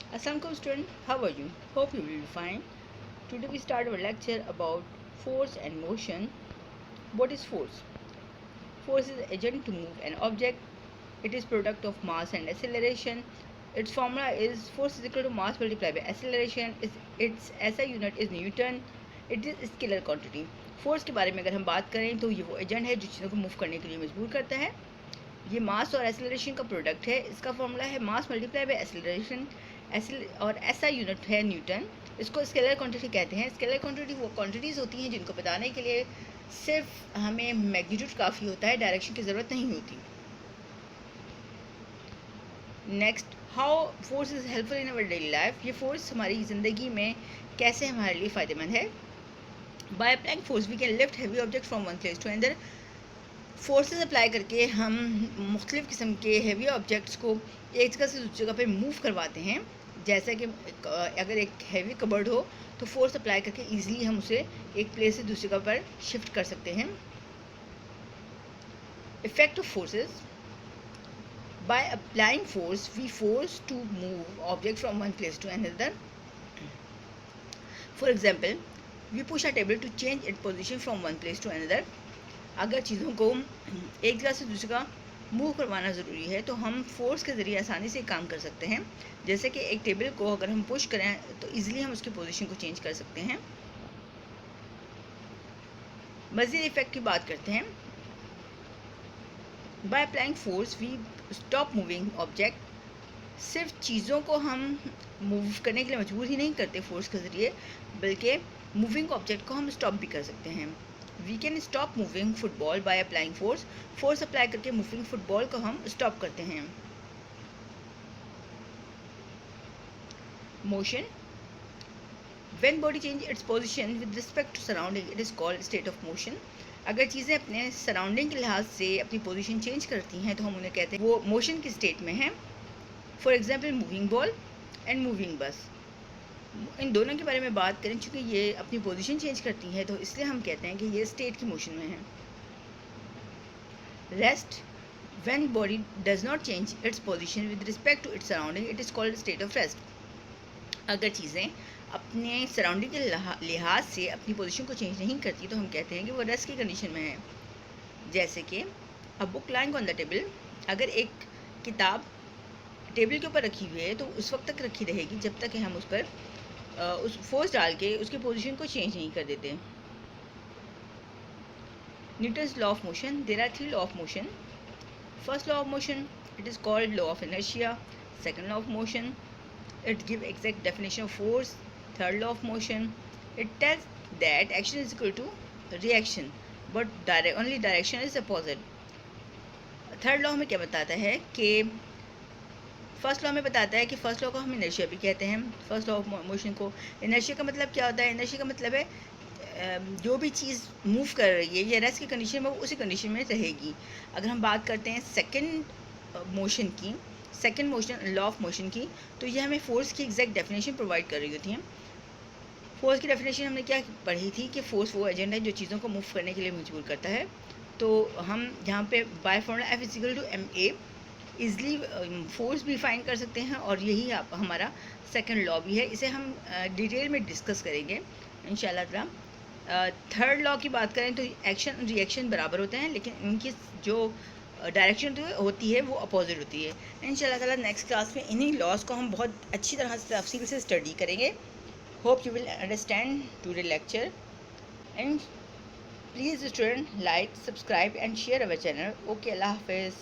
Assalamualaikum student, how are you? Hope you will be fine. Today we start our lecture about force and motion. What is force? Force is agent to move an object. It is product of mass and acceleration. Its formula is force is equal to mass multiplied by acceleration. Its SI unit is Newton. It is scalar quantity. Force के बारे में अगर हम बात करें तो ये वो एजेंट है जो चीज़ों को मूव करने के लिए मजबूर करता है. ये मास और एसेलरेशन का प्रोडक्ट है. इसका फॉर्मूला है मास मल्टीप्लाई बाय एसेलरेशन. और ऐसा यूनिट है न्यूटन. इसको स्केलर क्वांटिटी कहते हैं. स्केलर क्वांटिटी वो क्वांटिटीज़ होती हैं जिनको बताने के लिए सिर्फ हमें मैग्नीट्यूड काफ़ी होता है, डायरेक्शन की ज़रूरत नहीं होती. Next, how force is helpful in our daily life. ये फोर्स हमारी ज़िंदगी में कैसे हमारे लिए फ़ायदेमंद है. By applying force we can lift heavy object from one place to another. Forces apply करके हम मुख्तलिफ़ किस्म के हैवी ऑब्जेक्ट्स को एक जगह से दूसरी जगह पे मूव करवाते हैं. जैसा कि अगर एक हैवी कबर्ड हो तो फोर्स अप्लाई करके ईजिली हम उसे एक प्लेस से दूसरी जगह पर शिफ्ट कर सकते हैं. Effect of forces. By applying force we force to move object from one place to another. For example, we push a table to change it position from one place to another. अगर चीज़ों को एक जगह से दूसरी जगह move करवाना ज़रूरी है तो हम फोर्स के ज़रिए आसानी से काम कर सकते हैं. जैसे कि एक टेबल को अगर हम पुश करें तो इजीली हम उसकी पोजीशन को चेंज कर सकते हैं. मज़ीद इफ़ेक्ट की बात करते हैं. By applying force we stop moving object. सिर्फ चीज़ों को हम मूव करने के लिए मजबूर ही नहीं करते फोर्स के ज़रिए, बल्कि मूविंग ऑब्जेक्ट को हम स्टॉप भी कर सकते हैं. We can stop moving football by applying force. Force apply करके मूविंग फुटबॉल को हम स्टॉप करते हैं. Motion. When body change its position with respect to surrounding it is called state of motion. अगर चीज़ें अपने सराउंडिंग के लिहाज से अपनी पोजीशन चेंज करती हैं तो हम उन्हें कहते हैं वो मोशन की स्टेट में हैं. For example, moving ball and moving bus. इन दोनों के बारे में बात करें, चूँकि ये अपनी पोजीशन चेंज करती है तो इसलिए हम कहते हैं कि ये स्टेट की मोशन में है. Rest. When body does not change its position with respect to its surrounding it is called state of rest. अगर चीज़ें अपने सराउंडिंग के लिहाज से अपनी पोजीशन को चेंज नहीं करती तो हम कहते हैं कि वो रेस्ट की कंडीशन में है. जैसे कि a book lying on the table. अगर एक किताब टेबल के ऊपर रखी हुई है तो उस वक्त तक रखी रहेगी जब तक कि हम उस पर उस फोर्स डाल के उसकी पोजीशन को चेंज नहीं कर देते. Newton's law of motion. There are 3 law of motion. First law of motion, it is called law of inertia. Second law of motion, it give exact definition of force. Third law of motion, it tells that action is equal to reaction but only direction is opposite. Third law हमें क्या बताता है कि first law में बताता है कि first law को हम इनर्शिया भी कहते हैं. फर्स्ट लॉ ऑफ मोशन को. इनर्शिया का मतलब क्या होता है? इनर्शिया का मतलब है जो भी चीज़ मूव कर रही है या रेस्ट की कंडीशन में वो उसी कंडीशन में रहेगी. अगर हम बात करते हैं सेकंड मोशन की, second motion law of motion की, तो ये हमें फोर्स की एग्जैक्ट डेफिनेशन प्रोवाइड कर रही होती है. फोर्स की डेफिनेशन हमने क्या पढ़ी थी कि फोर्स वो एजेंट है जो चीज़ों को मूव करने के लिए मजबूर करता है. तो हम यहाँ पे by formula F equal to ma easily force भी फाइंड कर सकते हैं और यही हमारा सेकंड लॉ भी है. इसे हम डिटेल में डिस्कस करेंगे इंशाल्लाह ताला. थर्ड लॉ की बात करें तो एक्शन रिएक्शन बराबर होते हैं, लेकिन इनकी जो डायरेक्शन होती है वो अपोजिट होती है. इंशाल्लाह ताला नेक्स्ट क्लास में इन्हीं लॉज को हम बहुत अच्छी तरह से तफसील से स्टडी करेंगे. Hope you will understand today lecture. And please student like, subscribe and share our channel. Okay, अल्लाह हाफिज़.